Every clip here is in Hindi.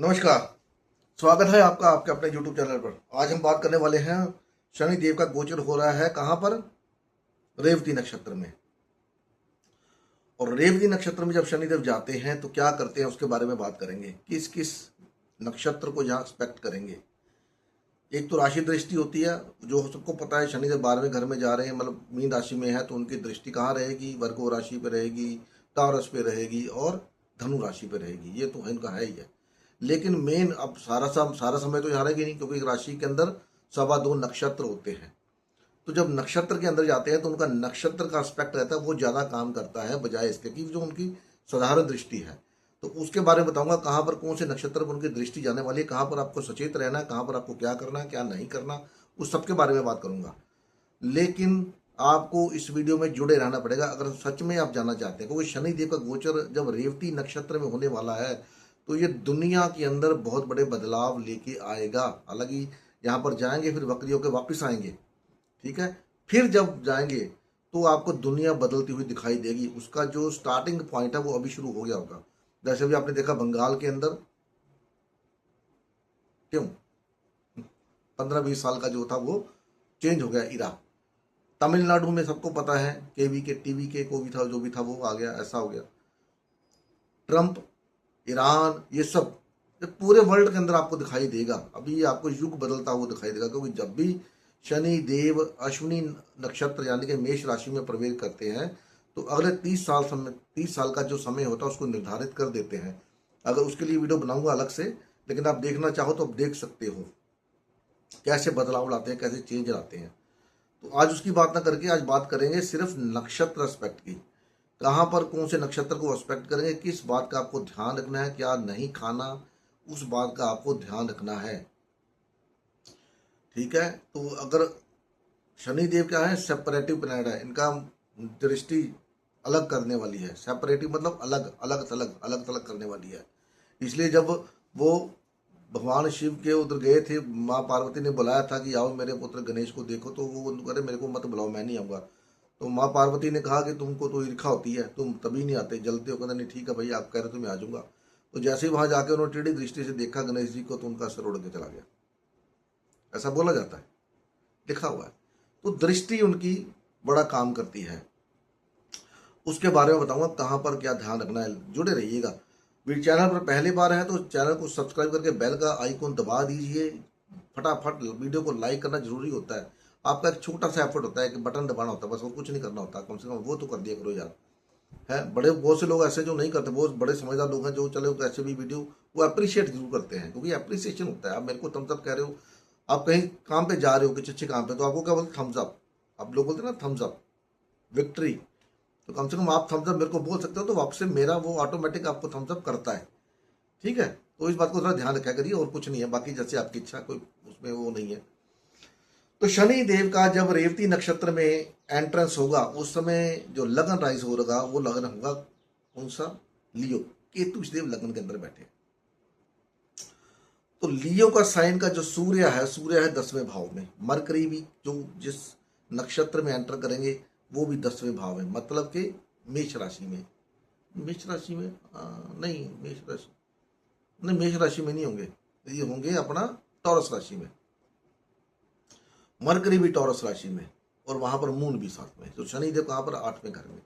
नमस्कार। स्वागत है आपका आपके अपने YouTube चैनल पर। आज हम बात करने वाले हैं शनि देव का गोचर हो रहा है कहाँ पर? रेवती नक्षत्र में। और रेवती नक्षत्र में जब शनिदेव जाते हैं तो क्या करते हैं उसके बारे में बात करेंगे। किस किस नक्षत्र को जहाँ एक्सपेक्ट करेंगे। एक तो राशि दृष्टि होती है, जो सबको पता है शनिदेव 12वें घर में जा रहे हैं, मतलब मीन राशि में है तो उनकी दृष्टि कहाँ रहेगी? वर्गो राशि पे रहेगी, टॉरस पे रहेगी और धनु राशि पे रहेगी। ये तो इनका है ही है। लेकिन मेन अब सारा समय तो यहाँ रहेगी नहीं, क्योंकि राशि के अंदर 2.25 नक्षत्र होते हैं। तो जब नक्षत्र के अंदर जाते हैं तो उनका नक्षत्र का एस्पेक्ट रहता है, वो ज़्यादा काम करता है बजाय इसके कि जो उनकी साधारण दृष्टि है। तो उसके बारे में बताऊंगा कहाँ पर कौन से नक्षत्र पर उनकी दृष्टि जाने वाली है, कहाँ पर आपको सचेत रहना है, कहाँ पर आपको क्या करना है क्या नहीं करना, उस सब के बारे में बात करूंगा। लेकिन आपको इस वीडियो में जुड़े रहना पड़ेगा अगर सच में आप जानना चाहते हैं, क्योंकि शनिदेव का गोचर जब रेवती नक्षत्र में होने वाला है तो ये दुनिया के अंदर बहुत बड़े बदलाव लेके आएगा। हालांकि यहाँ पर जाएंगे फिर बकरी होकर वापस आएंगे, ठीक है। फिर जब जाएंगे तो आपको दुनिया बदलती हुई दिखाई देगी। उसका जो स्टार्टिंग पॉइंट है वो अभी शुरू हो गया होगा। जैसे भी आपने देखा बंगाल के अंदर, क्यों 15-20 साल का जो था वो चेंज हो गया इरा। तमिलनाडु में सबको पता है केवी के टीवी के को भी था, जो भी था वो आ गया, ऐसा हो गया। ट्रंप, ईरान, ये सब ये पूरे वर्ल्ड के अंदर आपको दिखाई देगा। अभी आपको युग बदलता हुआ दिखाई देगा, क्योंकि जब भी शनि देव अश्विनी नक्षत्र यानी कि मेष राशि में प्रवेश करते हैं तो अगले 30 साल का जो समय होता है उसको निर्धारित कर देते हैं। अगर उसके लिए वीडियो बनाऊंगा अलग से, लेकिन आप देखना चाहो तो आप देख सकते हो कैसे बदलाव लाते हैं, कैसे चेंज लाते हैं। तो आज उसकी बात ना करके आज बात करेंगे सिर्फ नक्षत्र एस्पेक्ट की। कहाँ पर कौन से नक्षत्र को एस्पेक्ट करेंगे, किस बात का आपको ध्यान रखना है, क्या नहीं खाना, उस बात का आपको ध्यान रखना है, ठीक है। तो अगर शनिदेव क्या है, सेपरेटिव प्लैनेट है, इनका दृष्टि अलग करने वाली है। सेपरेटिव मतलब अलग अलग करने वाली है। इसलिए जब वो भगवान शिव के उधर गए थे, माँ पार्वती ने बुलाया था कि आओ मेरे पुत्र गणेश को देखो, तो वो करे मेरे को मत बुलाओ, मैं नहीं आऊँगा। तो माँ पार्वती ने कहा कि तुमको तो ईर्खा होती है, तुम तभी नहीं आते, जलते हो। कहते नहीं ठीक है भाई, आप कह रहे हो तो मैं आ जाऊँगा। तो जैसे ही वहाँ जाके उन्होंने टेढ़ी दृष्टि से देखा गणेश जी को तो उनका सिर उड़ के चला गया। ऐसा बोला जाता है, लिखा हुआ है। तो दृष्टि उनकी बड़ा काम करती है। उसके बारे में बताऊंगा कहाँ पर क्या ध्यान रखना है। जुड़े रहिएगा। मेरे चैनल पर पहली बार है तो चैनल को सब्सक्राइब करके बेल का आइकन दबा दीजिए। फटाफट वीडियो को लाइक करना जरूरी होता है। आपका एक छोटा सा एफर्ट होता है कि बटन दबाना होता है, बस और कुछ नहीं करना होता। कम से कम वो तो कर दिया करो यार। है बड़े बहुत से लोग ऐसे जो नहीं करते, बहुत बड़े समझदार लोग हैं जो चले तो ऐसे भी वीडियो वो अप्रिशिएट जरूर करते हैं, क्योंकि अप्रिसिएशन होता है। आप मेरे को थम्स अप कह रहे हो, आप कहीं काम पे जा रहे हो किसी अच्छे काम पे, तो आपको क्या बोलते, थम्स अप। आप लोग बोलते हैं ना थम्स अप, विक्ट्री। तो कम से कम आप थम्स अप मेरे को बोल सकते हो, तो वापस से मेरा वो ऑटोमेटिक आपको थम्स अप करता है, ठीक है। तो इस बात को थोड़ा ध्यान रखा करिए, और कुछ नहीं है। बाकी जैसे आपकी इच्छा, कोई उसमें वो नहीं है। तो शनि देव का जब रेवती नक्षत्र में एंट्रेंस होगा उस समय जो लगन राइज होगा वो लगन होगा कौन सा? लियो। केतु देव लगन के अंदर बैठे। तो लियो का साइन का जो सूर्य है 10वें भाव में। मरकरी भी जो जिस नक्षत्र में एंटर करेंगे वो भी 10वें भाव में, मतलब कि मेष राशि में। मेष राशि में नहीं, मेष राशि में नहीं होंगे, ये होंगे अपना टॉरस राशि में। मरकरी भी टॉरस राशि में, और वहां पर मून भी साथ में। तो शनिदेव कहाँ पर? 8वें घर में,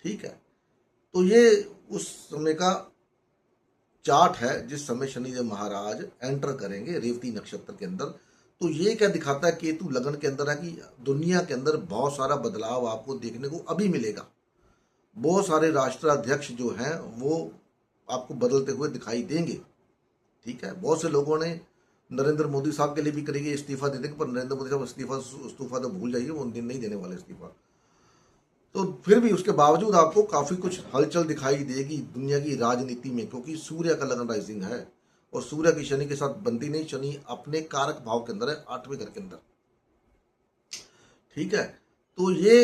ठीक है। तो ये उस समय का चार्ट है जिस समय शनिदेव महाराज एंटर करेंगे रेवती नक्षत्र के अंदर। तो ये क्या दिखाता है, केतु लगन के अंदर है, कि दुनिया के अंदर बहुत सारा बदलाव आपको देखने को अभी मिलेगा। बहुत सारे राष्ट्राध्यक्ष जो हैं वो आपको बदलते हुए दिखाई देंगे, ठीक है। बहुत से लोगों ने नरेंद्र मोदी साहब के लिए भी करेंगे, इस्तीफा दे देंगे, पर नरेंद्र मोदी साहब इस्तीफा तो भूल जाइए, वो दिन नहीं देने वाले इस्तीफा। तो फिर भी उसके बावजूद आपको काफी कुछ हलचल दिखाई देगी दुनिया की राजनीति में, क्योंकि सूर्य का लगन राइजिंग है, और सूर्य की शनि के साथ बनती नहीं। शनि अपने कारक भाव के अंदर है, 8वें घर के अंदर, ठीक है। तो ये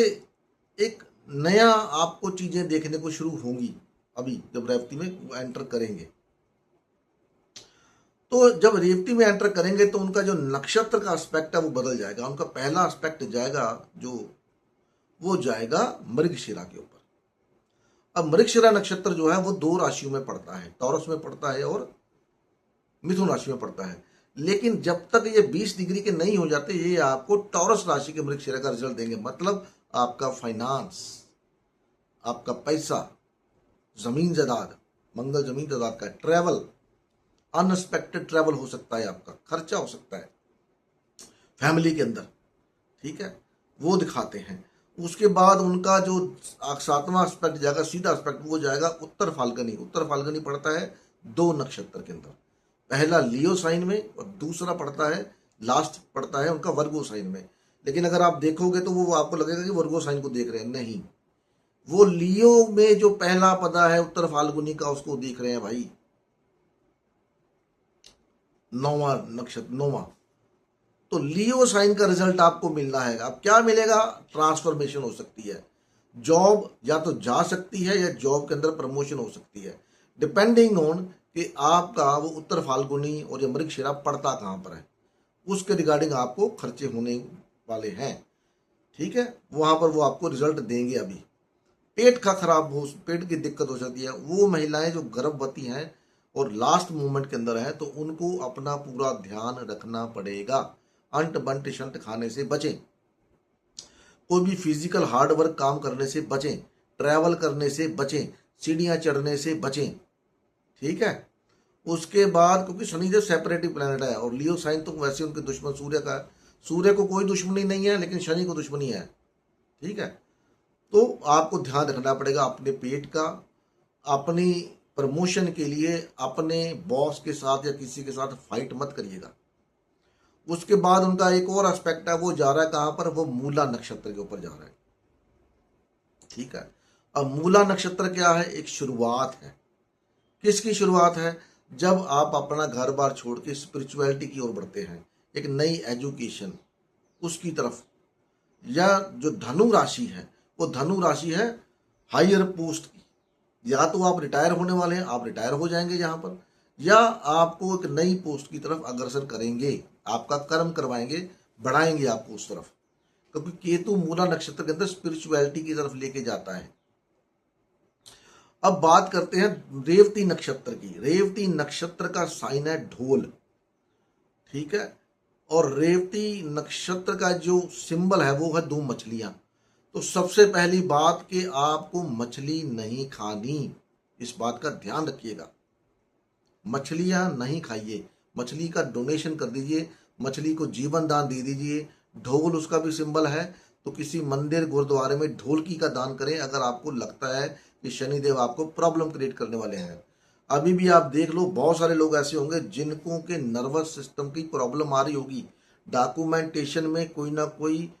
एक नया आपको चीजें देखने को शुरू होंगी अभी जब रेवती में एंटर करेंगे। तो जब रेवती में एंटर करेंगे तो उनका जो नक्षत्र का एस्पेक्ट है वो बदल जाएगा। उनका पहला एस्पेक्ट जाएगा जो वो जाएगा मृगशिरा के ऊपर। अब मृगशिरा नक्षत्र जो है वो 2 राशियों में पड़ता है, टॉरस में पड़ता है और मिथुन राशि में पड़ता है। लेकिन जब तक ये 20 डिग्री के नहीं हो जाते, ये आपको टॉरस राशि के मृगशिरा का रिजल्ट देंगे। मतलब आपका फाइनेंस, आपका पैसा, जमीन जायदाद, मंगल जमीन जायदाद का ट्रैवल, अनएक्सपेक्टेड ट्रैवल हो सकता है, आपका खर्चा हो सकता है फैमिली के अंदर, ठीक है, वो दिखाते हैं। उसके बाद उनका जो 7वां एस्पेक्ट जाएगा, सीधा एस्पेक्ट, वो जाएगा उत्तर फाल्गुनी। उत्तर फाल्गुनी पड़ता है 2 नक्षत्र के अंदर, पहला लियो साइन में और दूसरा पड़ता है, लास्ट पड़ता है उनका वर्गो साइन में। लेकिन अगर आप देखोगे तो वो आपको लगेगा कि वर्गो साइन को देख रहे हैं, नहीं, वो लियो में जो पहला पदा है उत्तर फाल्गुनी का, उसको देख रहे हैं भाई। 9वां नक्षत्र, 9वां, तो लियो साइन का रिजल्ट आपको मिलना है। अब क्या मिलेगा? ट्रांसफॉर्मेशन हो सकती है, जॉब या तो जा सकती है या जॉब के अंदर प्रमोशन हो सकती है, डिपेंडिंग ऑन कि आपका वो उत्तर फाल्गुनी और ये मृगशिरा पड़ता कहाँ पर है, उसके रिगार्डिंग आपको खर्चे होने वाले हैं, ठीक है। वहां पर वो आपको रिजल्ट देंगे। अभी पेट का खराब हो, पेट की दिक्कत हो सकती है, वो महिलाएं जो गर्भवती हैं और लास्ट मोमेंट के अंदर है, तो उनको अपना पूरा ध्यान रखना पड़ेगा। अंट बंट शंट खाने से बचें, कोई भी फिजिकल हार्ड वर्क काम करने से बचें, ट्रैवल करने से बचें, सीढ़ियां चढ़ने से बचें, ठीक है। उसके बाद क्योंकि शनिदेव सेपरेटिव प्लैनेट है और लियो साइन तो वैसे उनके दुश्मन सूर्य का है, सूर्य को कोई दुश्मनी नहीं है, लेकिन शनि को दुश्मनी है, ठीक है। तो आपको ध्यान रखना पड़ेगा अपने पेट का। अपनी प्रमोशन के लिए अपने बॉस के साथ या किसी के साथ फाइट मत करिएगा। उसके बाद उनका एक और एस्पेक्ट है, वो जा रहा है कहां पर? वो मूला नक्षत्र के ऊपर जा रहा है, ठीक है। अब मूला नक्षत्र क्या है? एक शुरुआत है। किसकी शुरुआत है? जब आप अपना घर बार छोड़ के स्पिरिचुअलिटी की ओर बढ़ते हैं, एक नई एजुकेशन उसकी तरफ। या जो धनु राशि है, वो धनु राशि है हायर पोस्ट की। या तो आप रिटायर होने वाले हैं, आप रिटायर हो जाएंगे यहाँ पर, या आपको एक नई पोस्ट की तरफ अग्रसर करेंगे, आपका कर्म करवाएंगे, बढ़ाएंगे आपको उस तरफ, क्योंकि केतु मूला नक्षत्र के अंदर स्पिरिचुअलिटी की तरफ लेके जाता है। अब बात करते हैं रेवती नक्षत्र की। रेवती नक्षत्र का साइन है ढोल, ठीक है। और रेवती नक्षत्र का जो सिंबल है वो है 2 मछलियां। तो सबसे पहली बात कि आपको मछली नहीं खानी, इस बात का ध्यान रखिएगा। मछलियां नहीं खाइए, मछली का डोनेशन कर दीजिए, मछली को जीवन दान दे दीजिए। ढोल उसका भी सिंबल है, तो किसी मंदिर गुरुद्वारे में ढोलकी का दान करें अगर आपको लगता है कि शनिदेव आपको प्रॉब्लम क्रिएट करने वाले हैं। अभी भी आप देख लो, बहुत सारे लोग ऐसे होंगे जिनको के नर्वस सिस्टम की प्रॉब्लम आ रही होगी, डॉक्यूमेंटेशन में कोई ना कोई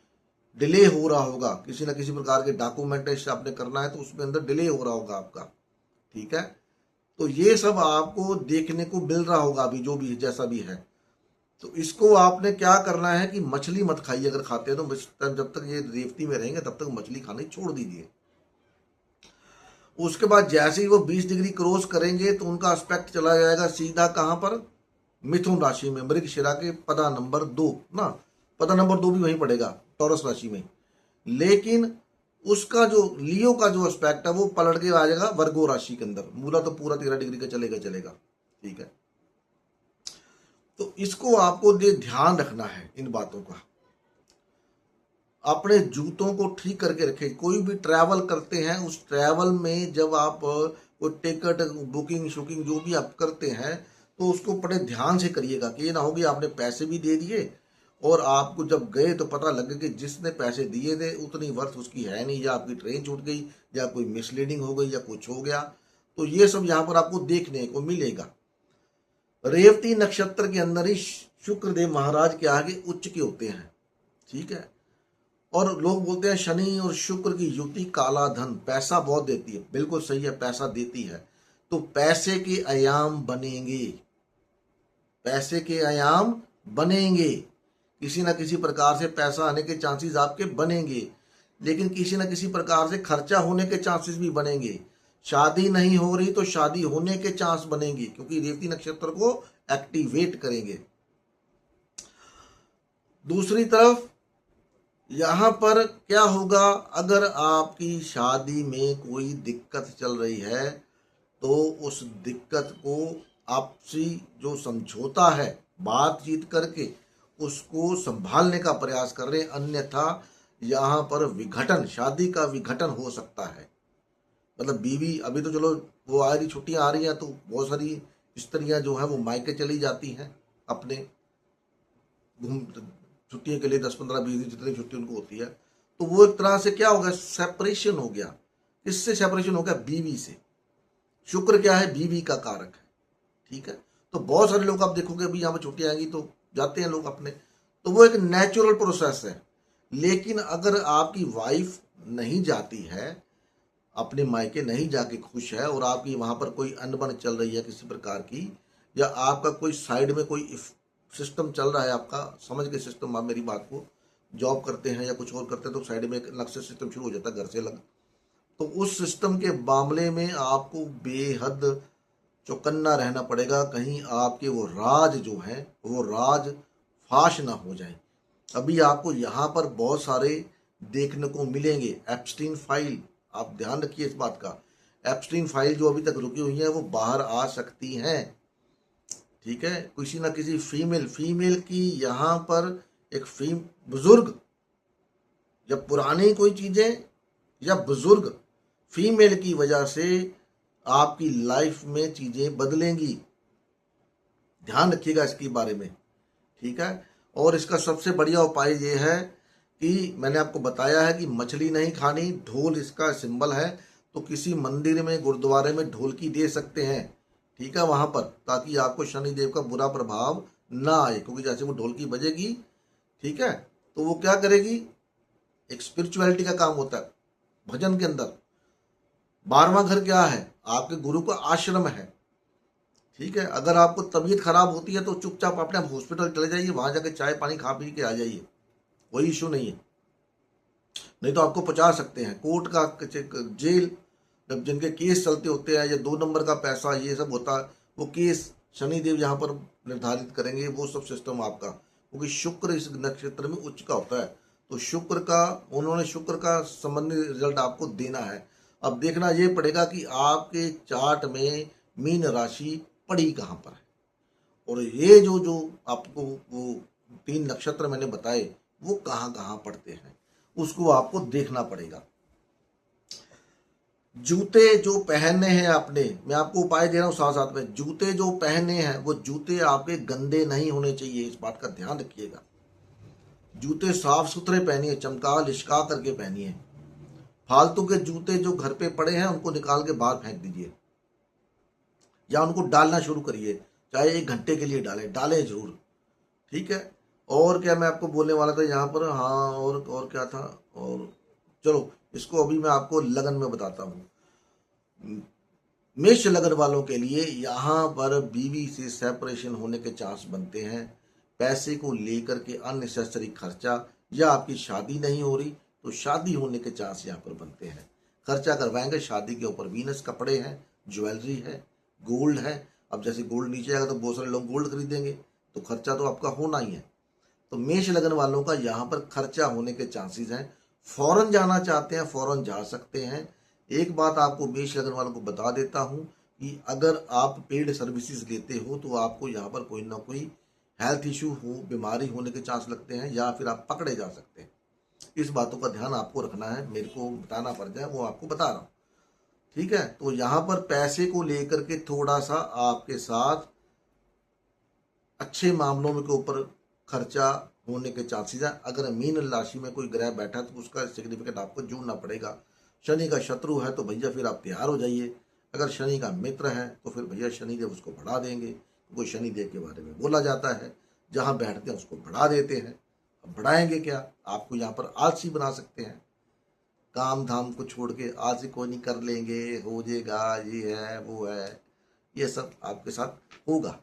डिले हो रहा होगा, किसी ना किसी प्रकार के डॉक्यूमेंटेशन आपने करना है तो उसमें अंदर डिले हो रहा होगा आपका, ठीक है। तो ये सब आपको देखने को मिल रहा होगा अभी, जो भी जैसा भी है। तो इसको आपने क्या करना है कि मछली मत खाइए, अगर खाते हैं तो जब तक ये रेवती में रहेंगे तब तक मछली खानी छोड़ दीजिए। उसके बाद जैसे ही वो 20 डिग्री क्रॉस करेंगे तो उनका एस्पेक्ट चला जाएगा सीधा कहां पर? मिथुन राशि में, मृगशिरा के पदा नंबर 2 ना, पदा नंबर 2 भी वहीं पड़ेगा टॉरस राशि में। लेकिन उसका जो लियो का जो एस्पेक्ट है वो पलट के आ जाएगा वर्गो राशि के अंदर। मूला तो पूरा 13 डिग्री का चलेगा, ठीक है। तो इसको आपको ध्यान रखना है इन बातों का। अपने जूतों को ठीक करके रखें। कोई भी ट्रैवल करते हैं, उस ट्रैवल में जब आप कोई टिकट बुकिंग शुकिंग जो भी आप करते हैं तो उसको बड़े ध्यान से करिएगा कि ये ना हो कि आपने पैसे भी दे दिए और आपको जब गए तो पता लगे कि जिसने पैसे दिए थे उतनी वर्थ उसकी है नहीं, या आपकी ट्रेन छूट गई, या कोई मिसलीडिंग हो गई, या कुछ हो गया। तो ये सब यहाँ पर आपको देखने को मिलेगा। रेवती नक्षत्र के अंदर ही शुक्रदेव महाराज के आगे उच्च के होते हैं, ठीक है। और लोग बोलते हैं शनि और शुक्र की युति काला धन, पैसा बहुत देती है। बिल्कुल सही है, पैसा देती है। तो पैसे के आयाम बनेंगे, पैसे के आयाम बनेंगे, किसी ना किसी प्रकार से पैसा आने के चांसेस आपके बनेंगे, लेकिन किसी ना किसी प्रकार से खर्चा होने के चांसेस भी बनेंगे। शादी नहीं हो रही तो शादी होने के चांस बनेंगे, क्योंकि रेवती नक्षत्र को एक्टिवेट करेंगे। दूसरी तरफ यहां पर क्या होगा, अगर आपकी शादी में कोई दिक्कत चल रही है तो उस दिक्कत को आपसी जो समझौता है, बातचीत करके उसको संभालने का प्रयास कर रहे हैं, अन्यथा यहाँ पर विघटन, शादी का विघटन हो सकता है। मतलब बीवी, अभी तो चलो वो आ रही, छुट्टियां आ रही हैं, तो बहुत सारी स्त्रियां जो है वो मायके चली जाती हैं अपने घूम छुट्टियों के लिए, 10 15 20 दिन जितनी छुट्टी उनको होती है। तो वो एक तरह से क्या हो गया, सेपरेशन हो गया। किससे सेपरेशन हो गया? बीवी से। शुक्र क्या है? बीवी का कारक है। ठीक है, तो बहुत सारे लोग आप देखोगे अभी यहाँ पर छुट्टियां आएंगी तो जाते हैं लोग अपने, तो वो एक नेचुरल प्रोसेस है। लेकिन अगर आपकी वाइफ नहीं जाती है, अपने मायके नहीं जाके खुश है, और आपकी वहां पर कोई अनबन चल रही है किसी प्रकार की, या आपका कोई साइड में कोई सिस्टम चल रहा है, आपका समझ के सिस्टम, आप मेरी बात को, जॉब करते हैं या कुछ और करते हैं तो साइड में एक अलग से सिस्टम शुरू हो जाता है घर से अलग, तो उस सिस्टम के मामले में आपको बेहद चौकन्ना रहना पड़ेगा, कहीं आपके वो राज जो हैं वो राज फाश ना हो जाए। अभी आपको यहाँ पर बहुत सारे देखने को मिलेंगे एप्स्टीन फाइल, आप ध्यान रखिए इस बात का। एप्स्टीन फाइल जो अभी तक रुकी हुई है वो बाहर आ सकती हैं। ठीक है, किसी ना किसी फीमेल की यहाँ पर एक बुजुर्ग, या पुरानी कोई चीजें, या बुजुर्ग फीमेल की वजह से आपकी लाइफ में चीजें बदलेंगी। ध्यान रखिएगा इसके बारे में। ठीक है, और इसका सबसे बढ़िया उपाय ये है कि मैंने आपको बताया है कि मछली नहीं खानी, ढोल इसका सिंबल है, तो किसी मंदिर में, गुरुद्वारे में ढोलकी दे सकते हैं। ठीक है, वहां पर, ताकि आपको शनिदेव का बुरा प्रभाव ना आए, क्योंकि जैसे वो ढोलकी बजेगी, ठीक है, तो वो क्या करेगी, एक स्पिरिचुअलिटी का काम होता है भजन के अंदर। 12वां घर क्या है? आपके गुरु का आश्रम है। ठीक है, अगर आपको तबीयत खराब होती है तो चुपचाप अपने आप हॉस्पिटल चले जाइए, वहां जाके चाय पानी खा पी के आ जाइए, कोई इशू नहीं है। नहीं तो आपको पहुंचा सकते हैं कोर्ट का, जेल, जब जिनके केस चलते होते हैं, या 2 नंबर का पैसा, ये सब होता है, वो केस शनिदेव यहाँ पर निर्धारित करेंगे, वो सब सिस्टम आपका, क्योंकि शुक्र इस नक्षत्र में उच्च का होता है, तो शुक्र का, उन्होंने शुक्र का संबंधित रिजल्ट आपको देना है। अब देखना ये पड़ेगा कि आपके चार्ट में मीन राशि पड़ी कहाँ पर है, और ये जो जो आपको वो 3 नक्षत्र मैंने बताए वो कहाँ कहाँ पड़ते हैं, उसको आपको देखना पड़ेगा। जूते जो पहनने हैं आपने, मैं आपको उपाय दे रहा हूँ साथ साथ में, जूते जो पहनने हैं वो जूते आपके गंदे नहीं होने चाहिए, इस बात का ध्यान रखिएगा। जूते साफ सुथरे पहनिए, चमका लिशका करके पहनिए। फालतू के जूते जो घर पे पड़े हैं उनको निकाल के बाहर फेंक दीजिए, या उनको डालना शुरू करिए, चाहे 1 घंटे के लिए डालें, डालें जरूर। ठीक है, और क्या मैं आपको बोलने वाला था यहाँ पर, हाँ, और क्या था, और चलो इसको अभी मैं आपको लगन में बताता हूँ। मेष लगन वालों के लिए यहाँ पर बीवी से सेपरेशन होने के चांस बनते हैं। पैसे को लेकर के अननेसेसरी खर्चा, या आपकी शादी नहीं हो रही तो शादी होने के चांस यहाँ पर बनते हैं। खर्चा करवाएंगे शादी के ऊपर, वीनस कपड़े हैं, ज्वेलरी है, गोल्ड है। अब जैसे गोल्ड नीचे आएगा तो बहुत सारे लोग गोल्ड खरीदेंगे, तो खर्चा तो आपका होना ही है। तो मेष लगन वालों का यहाँ पर खर्चा होने के चांसेस हैं। फॉरेन जाना चाहते हैं, फॉरेन जा सकते हैं। एक बात आपको मेष लगन वालों को बता देता हूँ कि अगर आप पेड सर्विसेज लेते हो तो आपको यहाँ पर कोई ना कोई हेल्थ इशू हो, बीमारी होने के चांस लगते हैं, या फिर आप पकड़े जा सकते हैं। इस बातों का ध्यान आपको रखना है, मेरे को बताना पड़ जाए वो आपको बता रहा हूँ। ठीक है, तो यहाँ पर पैसे को लेकर के थोड़ा सा आपके साथ अच्छे मामलों में के ऊपर खर्चा होने के चांसेस है। अगर मीन राशि में कोई ग्रह बैठा तो उसका सिग्निफिकेंट आपको जोड़ना पड़ेगा। शनि का शत्रु है तो भैया फिर आप तैयार हो जाइए, अगर शनि का मित्र है तो फिर भैया शनिदेव उसको बढ़ा देंगे, क्योंकि शनिदेव के बारे में बोला जाता है जहाँ बैठते हैं उसको बढ़ा देते हैं। अब बढ़ाएंगे क्या, आपको यहाँ पर आलसी बना सकते हैं, काम धाम को छोड़ के आलसी कोई नहीं, कर लेंगे, हो जाएगा, ये है वो है, ये सब आपके साथ होगा।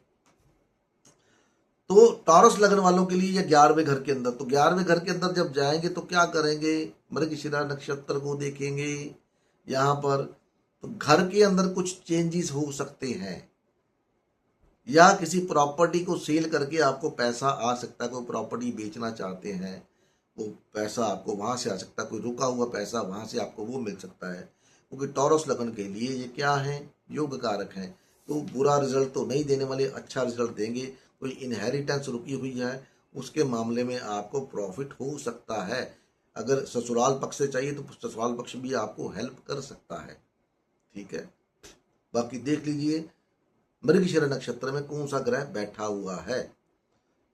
तो टॉरस लगन वालों के लिए ये 11वें घर के अंदर, तो 11वें घर के अंदर जब जाएंगे तो क्या करेंगे, मृगशिरा नक्षत्र को देखेंगे यहाँ पर, तो घर के अंदर कुछ चेंजेस हो सकते हैं, या किसी प्रॉपर्टी को सेल करके आपको पैसा आ सकता है। कोई प्रॉपर्टी बेचना चाहते हैं, वो पैसा आपको वहां से आ सकता है, कोई रुका हुआ पैसा वहां से आपको वो मिल सकता है, क्योंकि टॉरस लगन के लिए ये क्या है, योग कारक है। तो बुरा रिजल्ट तो नहीं देने वाले, अच्छा रिजल्ट देंगे। कोई इनहेरिटेंस रुकी हुई है उसके मामले में आपको प्रॉफिट हो सकता है। अगर ससुराल पक्ष से चाहिए तो ससुराल पक्ष भी आपको हेल्प कर सकता है, ठीक है। बाकी देख लीजिए मृगशिरा नक्षत्र में कौन सा ग्रह बैठा हुआ है।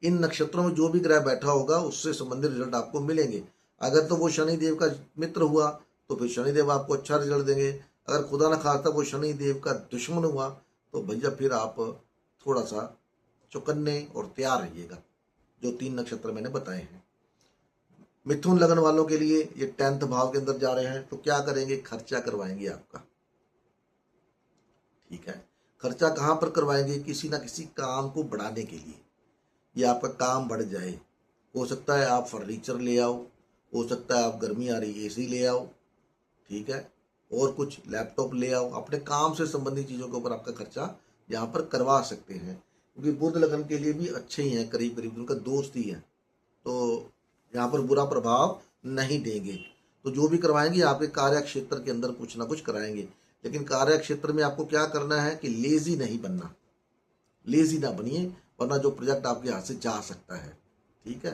इन नक्षत्रों में जो भी ग्रह बैठा होगा उससे संबंधित रिजल्ट आपको मिलेंगे। अगर तो वो शनिदेव का मित्र हुआ तो फिर शनिदेव आपको अच्छा रिजल्ट देंगे। अगर खुदा न खास्ता वो शनिदेव का दुश्मन हुआ तो भैया फिर आप थोड़ा सा चौकन्ने और तैयार रहिएगा। जो 3 नक्षत्र मैंने बताए हैं। मिथुन लगन वालों के लिए ये 10th भाव के अंदर जा रहे हैं तो क्या करेंगे, खर्चा करवाएंगे आपका, ठीक है। खर्चा कहाँ पर करवाएंगे, किसी ना किसी काम को बढ़ाने के लिए, ये आपका काम बढ़ जाए। हो सकता है आप फर्नीचर ले आओ, हो सकता है आप गर्मी आ रही एसी ले आओ, ठीक है, और कुछ लैपटॉप ले आओ। अपने काम से संबंधित चीज़ों के ऊपर आपका खर्चा यहाँ पर करवा सकते हैं, क्योंकि बुध लगन के लिए भी अच्छे ही हैं, करीब करीब उनका दोस्त ही है, तो यहाँ पर बुरा प्रभाव नहीं देंगे। तो जो भी करवाएंगे आपके कार्य क्षेत्र के अंदर कुछ ना कुछ कराएंगे। लेकिन कार्य क्षेत्र में आपको क्या करना है कि लेजी नहीं बनना, लेजी ना बनिए, वरना जो प्रोजेक्ट आपके हाथ से जा सकता है, ठीक है।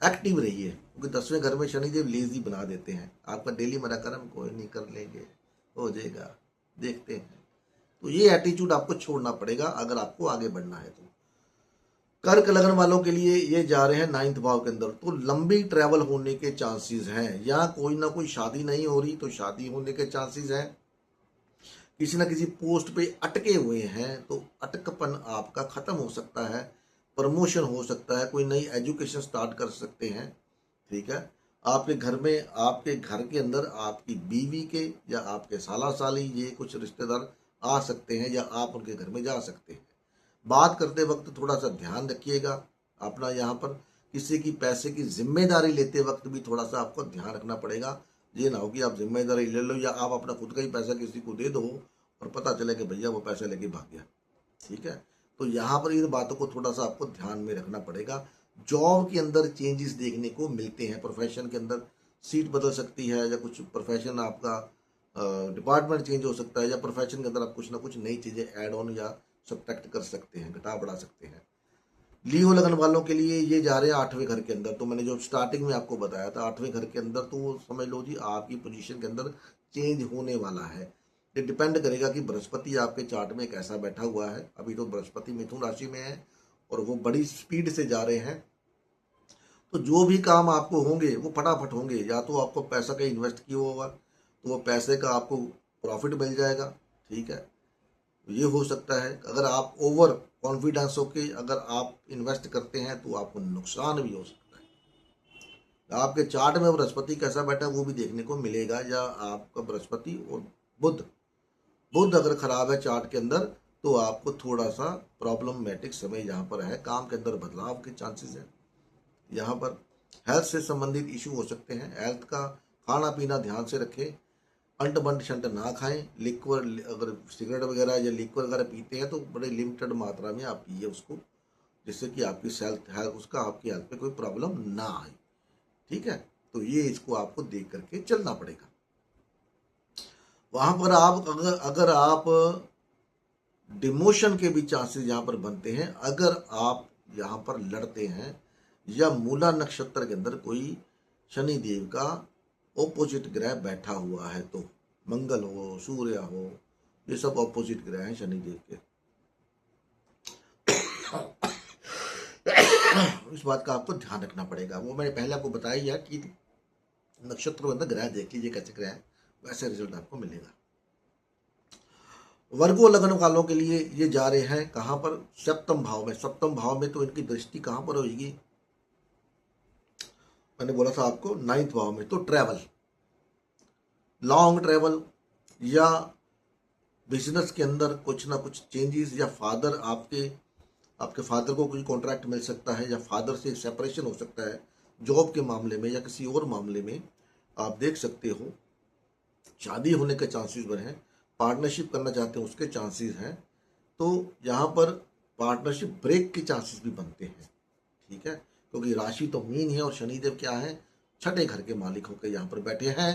एक्टिव रहिए, क्योंकि 10वें घर में शनिदेव लेजी बना देते हैं। आपका डेली मेरा कर्म कोई नहीं, कर लेंगे, हो जाएगा, देखते हैं। तो ये एटीट्यूड आपको छोड़ना पड़ेगा अगर आपको आगे बढ़ना है। तो कर्क लगन वालों के लिए ये जा रहे हैं 9th भाव के अंदर, तो लंबी ट्रैवल होने के चांसेस हैं। यहाँ कोई ना कोई शादी नहीं हो रही तो शादी होने के चांसेस हैं। किसी ना किसी पोस्ट पे अटके हुए हैं तो अटकपन आपका खत्म हो सकता है, प्रमोशन हो सकता है, कोई नई एजुकेशन स्टार्ट कर सकते हैं, ठीक है। आपके घर में, आपके घर के अंदर आपकी बीवी के या आपके साला साली ये कुछ रिश्तेदार आ सकते हैं या आप उनके घर में जा सकते हैं। बात करते वक्त थोड़ा सा ध्यान रखिएगा अपना। यहाँ पर किसी की पैसे की जिम्मेदारी लेते वक्त भी थोड़ा सा आपको ध्यान रखना पड़ेगा। ये ना हो कि आप जिम्मेदारी ले लो या आप अपना खुद का ही पैसा किसी को दे दो और पता चले कि भैया वो पैसे लेके भाग गया, ठीक है। तो यहाँ पर इन बातों को थोड़ा सा आपको ध्यान में रखना पड़ेगा। जॉब के अंदर चेंजेस देखने को मिलते हैं, प्रोफेशन के अंदर सीट बदल सकती है या कुछ प्रोफेशन आपका डिपार्टमेंट चेंज हो सकता है, या प्रोफेशन के अंदर आप कुछ ना कुछ नई चीज़ें ऐड ऑन या सब्ट्रैक्ट कर सकते हैं, घटा बढ़ा सकते हैं। लियो लगन वालों के लिए ये जा रहे हैं 8वें घर के अंदर। तो मैंने जो स्टार्टिंग में आपको बताया था 8वें घर के अंदर, तो वो समझ लो जी आपकी पोजीशन के अंदर चेंज होने वाला है। ये डिपेंड करेगा कि बृहस्पति आपके चार्ट में कैसा बैठा हुआ है। अभी तो बृहस्पति मिथुन राशि में है और वो बड़ी स्पीड से जा रहे हैं, तो जो भी काम आपको होंगे वो फटाफट होंगे। या तो आपको पैसा कहीं इन्वेस्ट किया होगा तो वो पैसे का आपको प्रॉफिट मिल जाएगा, ठीक है, ये हो सकता है। अगर आप ओवर कॉन्फिडेंस होके अगर आप इन्वेस्ट करते हैं तो आपको नुकसान भी हो सकता है। आपके चार्ट में बृहस्पति कैसा बैठा है वो भी देखने को मिलेगा, या आपका बृहस्पति और बुध बुध अगर खराब है चार्ट के अंदर तो आपको थोड़ा सा प्रॉब्लमेटिक समय यहाँ पर है, काम के अंदर बदलाव के चांसेस है। यहाँ पर हेल्थ से संबंधित इशू हो सकते हैं। हेल्थ का खाना पीना ध्यान से रखें, अंट बंट शंट ना खाएं। लिक्वर, अगर सिगरेट वगैरह या लिक्वर वगैरह पीते हैं तो बड़े लिमिटेड मात्रा में आप पिए उसको, जिससे कि आपकी हेल्थ उसका आपकी हेल्थ पे कोई प्रॉब्लम ना आए, ठीक है। तो ये इसको आपको देख करके चलना पड़ेगा। वहां पर आप अगर आप डिमोशन के भी चांसेस यहाँ पर बनते हैं अगर आप यहाँ पर लड़ते हैं, या मूला नक्षत्र के अंदर कोई शनि देव का ऑपोजिट ग्रह बैठा हुआ है। तो मंगल हो, सूर्य हो, ये सब ऑपोजिट ग्रह हैं शनि देव के। इस बात का आपको ध्यान रखना पड़ेगा। वो मैंने पहले आपको बताया ही है कि नक्षत्रों के अंदर ग्रह देख लीजिए कैसे ग्रह हैं, वैसे रिजल्ट आपको मिलेगा। वर्गो लगन वालों के लिए ये जा रहे हैं कहां पर, 7th भाव में। 7th भाव में तो इनकी दृष्टि कहां पर होगी, मैंने बोला था आपको 9th भाव में। तो ट्रैवल, लॉन्ग ट्रैवल, या बिजनेस के अंदर कुछ ना कुछ चेंजेस, या आपके फादर को कोई कॉन्ट्रैक्ट मिल सकता है, या फादर से सेपरेशन हो सकता है जॉब के मामले में, या किसी और मामले में आप देख सकते हो। शादी होने के चांसेस बने हैं, पार्टनरशिप करना चाहते हैं उसके चांसेस हैं। तो यहाँ पर पार्टनरशिप ब्रेक के चांसेस भी बनते हैं, ठीक है, क्योंकि राशि तो मीन है और शनिदेव क्या है, 6ठे घर के मालिक होकर यहाँ पर बैठे हैं।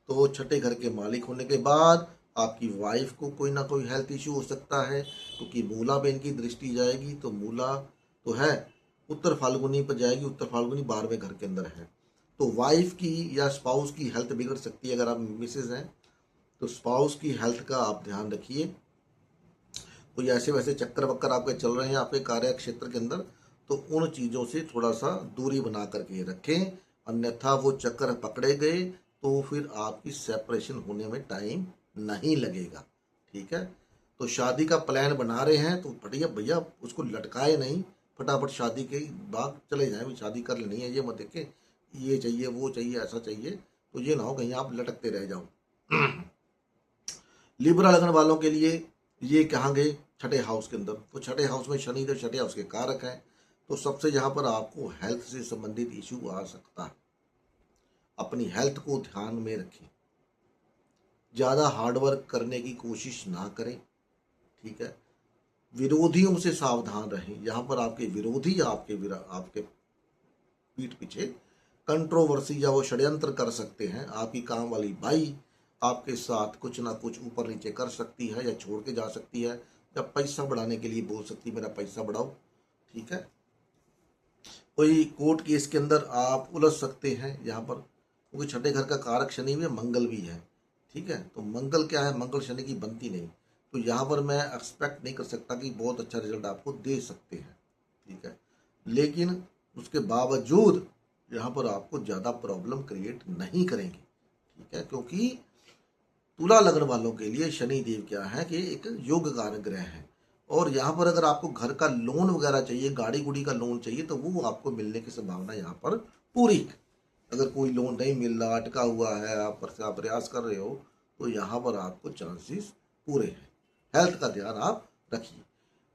तो 6ठे घर के मालिक होने के बाद आपकी वाइफ को कोई ना कोई हेल्थ इश्यू हो सकता है, क्योंकि मूला में इनकी दृष्टि जाएगी, तो मूला तो है उत्तर फाल्गुनी पर जाएगी, उत्तर फाल्गुनी 12वें घर के अंदर है। तो वाइफ की या स्पाउस की हेल्थ बिगड़ सकती है। अगर आप मिसेज हैं तो स्पाउस की हेल्थ का आप ध्यान रखिए। कोई ऐसे वैसे चक्कर वक्कर आपके चल रहे हैं आपके कार्य क्षेत्र के अंदर, तो उन चीज़ों से थोड़ा सा दूरी बना करके रखें, अन्यथा वो चक्कर पकड़े गए तो फिर आपकी सेपरेशन होने में टाइम नहीं लगेगा। ठीक है, तो शादी का प्लान बना रहे हैं तो बढ़िया भैया उसको लटकाए नहीं, फटाफट शादी के बाद चले जाएं, भी शादी कर लेनी है, ये मत देखें ये चाहिए वो चाहिए ऐसा चाहिए, तो ये ना हो कहीं आप लटकते रह जाओ। लिब्रा लगन वालों के लिए ये कहाँ गए, छठे हाउस के अंदर, तो छठे हाउस में शनि तो छठे हाउस के कारक हैं, तो सबसे यहाँ पर आपको हेल्थ से संबंधित इशू आ सकता है। अपनी हेल्थ को ध्यान में रखें, ज़्यादा हार्डवर्क करने की कोशिश ना करें। ठीक है, विरोधियों से सावधान रहें। यहाँ पर आपके विरोधी आपके पीठ पीछे कंट्रोवर्सी या वो षड्यंत्र कर सकते हैं। आपकी काम वाली बाई आपके साथ कुछ ना कुछ ऊपर नीचे कर सकती है, या छोड़ के जा सकती है, या पैसा बढ़ाने के लिए बोल सकती है मेरा पैसा बढ़ाओ। ठीक है, कोई कोर्ट केस के अंदर आप उलझ सकते हैं यहाँ पर, क्योंकि छठे घर का कारक शनि में मंगल भी है। ठीक है, तो मंगल क्या है, मंगल शनि की बनती नहीं, तो यहाँ पर मैं एक्सपेक्ट नहीं कर सकता कि बहुत अच्छा रिजल्ट आपको दे सकते हैं। ठीक है, लेकिन उसके बावजूद यहाँ पर आपको ज़्यादा प्रॉब्लम क्रिएट नहीं करेंगे। ठीक है, क्योंकि तुला लग्न वालों के लिए शनि देव क्या है कि एक योग कारक ग्रह है, और यहाँ पर अगर आपको घर का लोन वगैरह चाहिए, गाड़ी गुड़ी का लोन चाहिए, तो वो आपको मिलने की संभावना यहाँ पर पूरी है। अगर कोई लोन नहीं मिल रहा, अटका हुआ है, आप प्रयास कर रहे हो, तो यहाँ पर आपको चांसेस पूरे हैं। हेल्थ का ध्यान आप रखिए।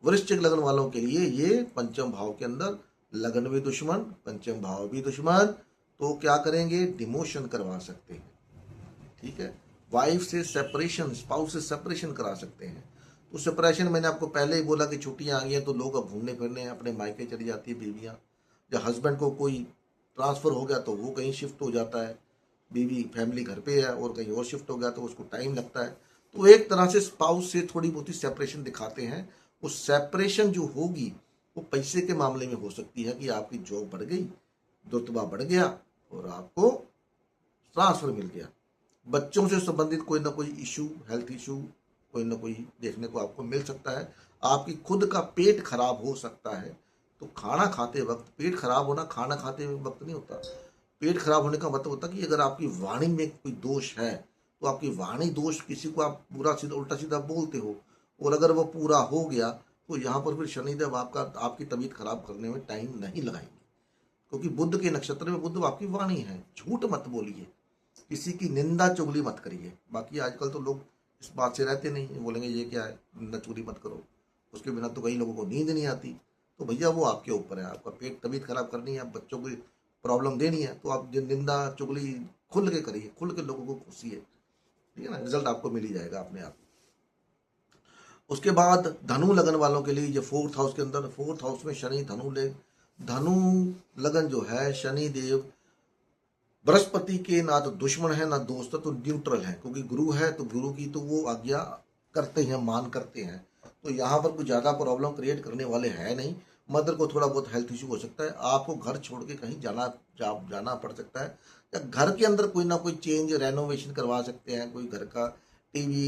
वृश्चिक लग्न वालों के लिए ये पंचम भाव के अंदर लग्न भी दुश्मन, पंचम भाव भी दुश्मन, तो क्या करेंगे, डिमोशन करवा सकते हैं। ठीक है, वाइफ से सेपरेशन, स्पाउस से सेपरेशन करा सकते हैं। तो सेपरेशन मैंने आपको पहले ही बोला कि छुट्टियां आ गई हैं तो लोग अब घूमने फिरने अपने मायके चली जाती है बीवियां, या हस्बैंड को कोई ट्रांसफ़र हो गया तो वो कहीं शिफ्ट हो जाता है, बीवी फैमिली घर पे है और कहीं और शिफ्ट हो गया तो उसको टाइम लगता है। तो एक तरह से स्पाउस से थोड़ी बहुत ही सेपरेशन दिखाते हैं। वो सेपरेशन जो होगी वो पैसे के मामले में हो सकती है कि आपकी जॉब बढ़ गई, रुतबा बढ़ गया और आपको ट्रांसफ़र मिल गया। बच्चों से संबंधित कोई ना कोई इशू, हेल्थ इशू कोई ना कोई देखने को आपको मिल सकता है। आपकी खुद का पेट खराब हो सकता है। तो खाना खाते वक्त पेट खराब होना खाना खाते वक्त नहीं होता। पेट खराब होने का मतलब होता है कि अगर आपकी वाणी में कोई दोष है, तो आपकी वाणी दोष किसी को आप पूरा सीधा उल्टा सीधा बोलते हो, और अगर वो पूरा हो गया तो यहाँ पर फिर शनिदेव आपकी तबीयत खराब करने में टाइम नहीं लगाएंगे, क्योंकि बुध के नक्षत्र में बुध आपकी वाणी है। झूठ मत बोलिए, किसी की निंदा चुगली मत करिए। बाकी आजकल तो लोग इस बात से रहते नहीं है, बोलेंगे ये क्या है, निंदा चुगली मत करो, उसके बिना तो कई लोगों को नींद नहीं आती। तो भैया वो आपके ऊपर है, आपका पेट तबीयत खराब करनी है, बच्चों को प्रॉब्लम देनी है, तो आप निंदा चुगली खुल के करिए, खुल के लोगों को खुशिए। ठीक है ना, रिजल्ट आपको मिल ही जाएगा अपने आप। उसके बाद धनु लगन वालों के लिए ये फोर्थ हाउस के अंदर, फोर्थ हाउस में शनि धनु लगन जो है, शनि देव बृहस्पति के ना तो दुश्मन है ना दोस्त है, तो न्यूट्रल है, क्योंकि गुरु है तो गुरु की तो वो आज्ञा करते हैं, मान करते हैं। तो यहाँ पर कुछ ज़्यादा प्रॉब्लम क्रिएट करने वाले है नहीं। मदर को थोड़ा बहुत हेल्थ इशू हो सकता है, आपको घर छोड़ के कहीं जाना पड़ सकता है, या घर के अंदर कोई ना कोई चेंज रेनोवेशन करवा सकते हैं, कोई घर का टीवी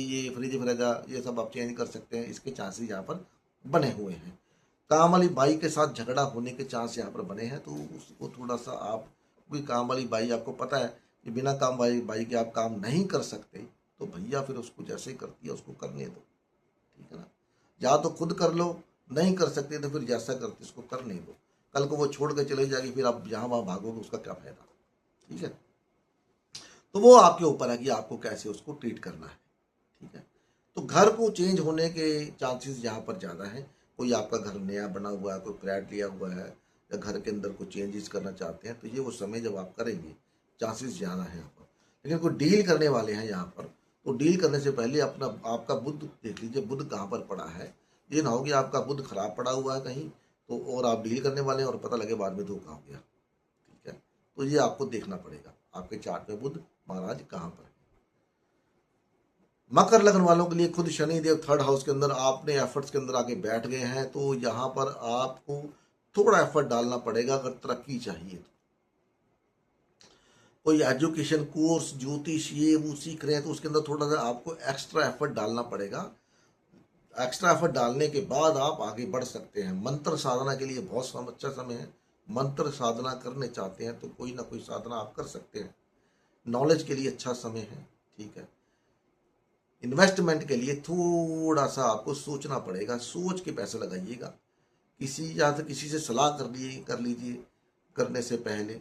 ये फ्रिज फ्रिजा ये सब आप चेंज कर सकते हैं, इसके चांसेस यहाँ पर बने हुए हैं। काम वाली बाई के साथ झगड़ा होने के चांस यहाँ पर बने हैं, तो उसको थोड़ा सा आप, कोई काम वाली बाई आपको पता है कि बिना काम वाली बाई के आप काम नहीं कर सकते, तो भैया फिर उसको जैसे ही करती है उसको करने दो। ठीक है ना, या तो खुद कर लो, नहीं कर सकते तो फिर जैसा करते उसको करने दो। कल को वो छोड़ के चले जाएगी, फिर आप जहाँ वहाँ भागोगे उसका क्या फायदा। ठीक है, तो वो आपके ऊपर है कि आपको कैसे उसको ट्रीट करना है। ठीक है, तो घर को चेंज होने के चांसेस यहाँ पर ज़्यादा हैं। कोई आपका घर नया बना हुआ है, कोई फ्लैट लिया हुआ है, या घर के अंदर कुछ चेंजेस करना चाहते हैं, तो ये वो समय जब आप करेंगे, चांसेस ज़्यादा है यहाँ पर। लेकिन कोई डील करने वाले हैं यहाँ पर, तो डील करने से पहले अपना आपका बुध देख लीजिए, बुध कहाँ पर पड़ा है। ये ना हो कि आपका बुध खराब पड़ा हुआ है कहीं, तो और आप डील करने वाले हैं और पता लगे बाद में धोखा हो गया। ठीक है, तो ये आपको देखना पड़ेगा आपके चार्ट में बुध महाराज कहाँ पर है। मकर लग्न वालों के लिए खुद शनि देव थर्ड हाउस के अंदर आपने एफर्ट्स के अंदर आके बैठ गए हैं, तो यहाँ पर आपको थोड़ा एफर्ट डालना पड़ेगा अगर तरक्की चाहिए तो। कोई एजुकेशन कोर्स ज्योतिष ये वो सीख रहे हैं तो उसके अंदर थोड़ा सा आपको एक्स्ट्रा एफर्ट डालना पड़ेगा। एक्स्ट्रा एफर्ट डालने के बाद आप आगे बढ़ सकते हैं। मंत्र साधना के लिए बहुत अच्छा समय है। मंत्र साधना करने चाहते हैं तो कोई ना कोई साधना आप कर सकते हैं। नॉलेज के लिए अच्छा समय है, ठीक है। इन्वेस्टमेंट के लिए थोड़ा सा आपको सोचना पड़ेगा, सोच के पैसे लगाइएगा। किसी से सलाह कर लीजिए करने से पहले,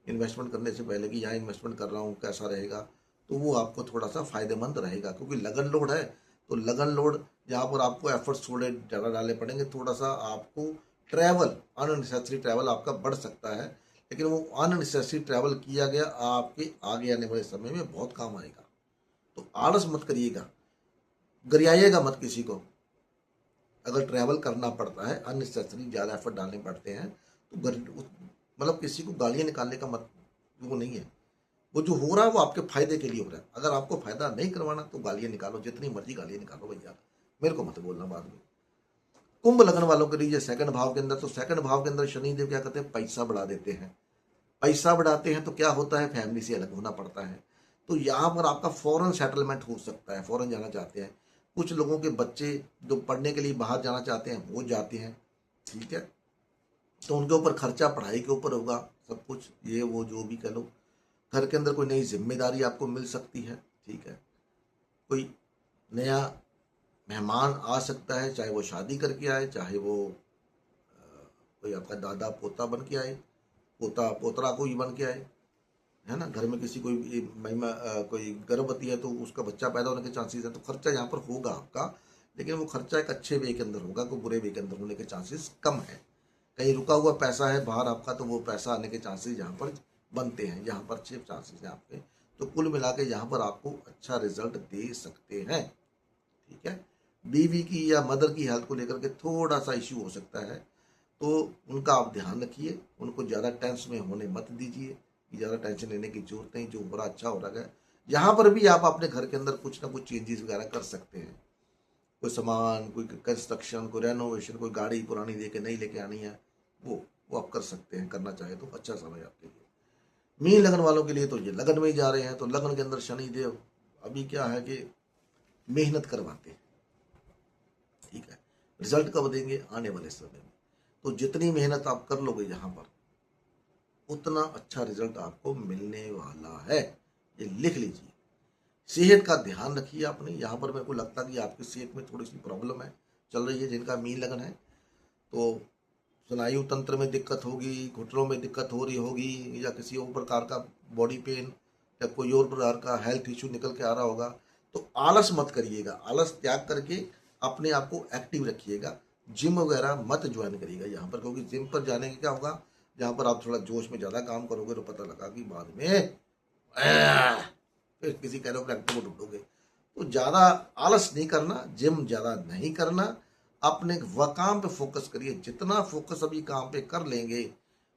इन्वेस्टमेंट करने से पहले कि यहाँ इन्वेस्टमेंट कर रहा हूँ कैसा रहेगा, तो वो आपको थोड़ा सा फायदेमंद रहेगा। क्योंकि लगन लोड है, तो लगन लोड यहाँ पर आपको एफर्ट्स थोड़े ज़्यादा डालने पड़ेंगे। थोड़ा सा आपको ट्रैवल, अननेसेसरी ट्रैवल आपका बढ़ सकता है, लेकिन वो अननेसेसरी ट्रैवल किया गया आपके आगे आने वाले समय में बहुत काम आएगा। तो आलस मत करिएगा, गरियाइएगा मत किसी को। अगर ट्रैवल करना पड़ता है, अननेसेसरी ज़्यादा एफर्ट डालने पड़ते हैं, तो मतलब किसी को गालियाँ निकालने का मत, वो नहीं है। वो जो हो रहा है वो आपके फायदे के लिए हो रहा है। अगर आपको फायदा नहीं करवाना तो गालियाँ निकालो, जितनी मर्जी गालियाँ निकालो भैया, मेरे को मत बोलना बाद में। कुंभ लगन वालों के लिए सेकंड भाव के अंदर, तो सेकंड भाव के अंदर शनि देव क्या करते हैं, पैसा बढ़ा देते हैं। पैसा बढ़ाते हैं तो क्या होता है, फैमिली से अलग होना पड़ता है। तो यहाँ पर आपका फॉरेन सेटलमेंट हो सकता है, फॉरेन जाना चाहते हैं। कुछ लोगों के बच्चे जो पढ़ने के लिए बाहर जाना चाहते हैं वो जाते हैं, ठीक है। तो उनके ऊपर खर्चा पढ़ाई के ऊपर होगा, सब कुछ ये वो जो भी कह लो। घर के अंदर कोई नई जिम्मेदारी आपको मिल सकती है, ठीक है। कोई नया मेहमान आ सकता है, चाहे वो शादी करके आए, चाहे वो कोई आपका दादा पोता बन के आए, पोता पोतरा कोई बन के आए, है ना। घर में किसी कोई महिमा कोई गर्भवती है तो उसका बच्चा पैदा होने के चांसेस है। तो खर्चा यहाँ पर होगा आपका, लेकिन वो खर्चा एक अच्छे वे के अंदर होगा, कोई बुरे वे के अंदर होने के चांसेस कम है। कहीं रुका हुआ पैसा है बाहर आपका, तो वो पैसा आने के चांसेस यहाँ पर बनते हैं, यहाँ पर अच्छे चांसेस हैं आपके। तो कुल मिला के यहाँ पर आपको अच्छा रिजल्ट दे सकते हैं, ठीक है। बीवी की या मदर की हेल्थ को लेकर के थोड़ा सा इश्यू हो सकता है, तो उनका आप ध्यान रखिए। उनको ज़्यादा टेंशन में होने मत दीजिए, ज़्यादा टेंशन लेने की जरूरत नहीं। जो बुरा अच्छा हो रहा है, यहाँ पर भी आप अपने घर के अंदर कुछ ना कुछ चेंजेस वगैरह कर सकते हैं। कोई सामान, कोई कंस्ट्रक्शन, कोई रेनोवेशन, कोई गाड़ी पुरानी लेके नई लेके आनी है, वो आप कर सकते हैं, करना चाहे तो अच्छा समय आपके लिए। मीन लगन वालों के लिए तो ये लगन में ही जा रहे हैं, तो लगन के अंदर शनि देव अभी क्या है कि मेहनत करवाते हैं, ठीक है। रिजल्ट कब देंगे, आने वाले समय में। तो जितनी मेहनत आप कर लोगे यहाँ पर, उतना अच्छा रिजल्ट आपको मिलने वाला है, ये लिख लीजिए। सेहत का ध्यान रखिए अपनी। यहाँ पर मेरे को लगता है कि आपकी सेहत में थोड़ी सी प्रॉब्लम है चल रही है। जिनका मीन लगन है तो स्नायु तंत्र में दिक्कत होगी, घुटनों में दिक्कत हो रही होगी, या किसी और प्रकार का बॉडी पेन या कोई और प्रकार का हेल्थ इश्यू निकल के आ रहा होगा। तो आलस मत करिएगा, आलस त्याग करके अपने आप को एक्टिव रखिएगा। जिम वगैरह मत ज्वाइन करिएगा यहाँ पर, क्योंकि जिम पर जाने के क्या होगा, जहाँ पर आप थोड़ा जोश में ज़्यादा काम करोगे तो पता लगा कि बाद में फिर किसी कैरोप्रैक्टर को ढूंढोगे। तो ज़्यादा आलस नहीं करना, जिम ज़्यादा नहीं करना, अपने काम पे फोकस करिए। जितना फोकस अभी काम पे कर लेंगे,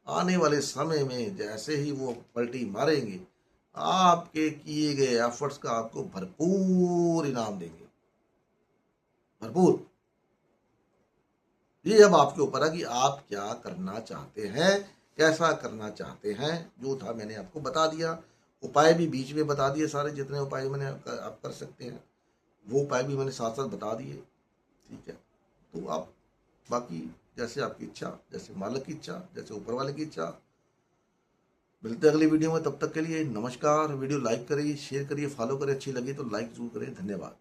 आने वाले समय में जैसे ही वो पलटी मारेंगे, आपके किए गए एफर्ट्स का आपको भरपूर इनाम देंगे, भरपूर। ये अब आपके ऊपर है कि आप क्या करना चाहते हैं, कैसा करना चाहते हैं। जो था मैंने आपको बता दिया, उपाय भी बीच में बता दिए सारे, जितने उपाय मैंने आप कर सकते हैं वो उपाय भी मैंने साथ साथ बता दिए, ठीक है। तो आप बाकी जैसे आपकी इच्छा, जैसे मालिक की इच्छा, जैसे ऊपर वाले की इच्छा। मिलते हैं अगली वीडियो में, तब तक के लिए नमस्कार। वीडियो लाइक करिए, शेयर करिए, फॉलो करिए, अच्छी लगी तो लाइक जरूर करें। धन्यवाद।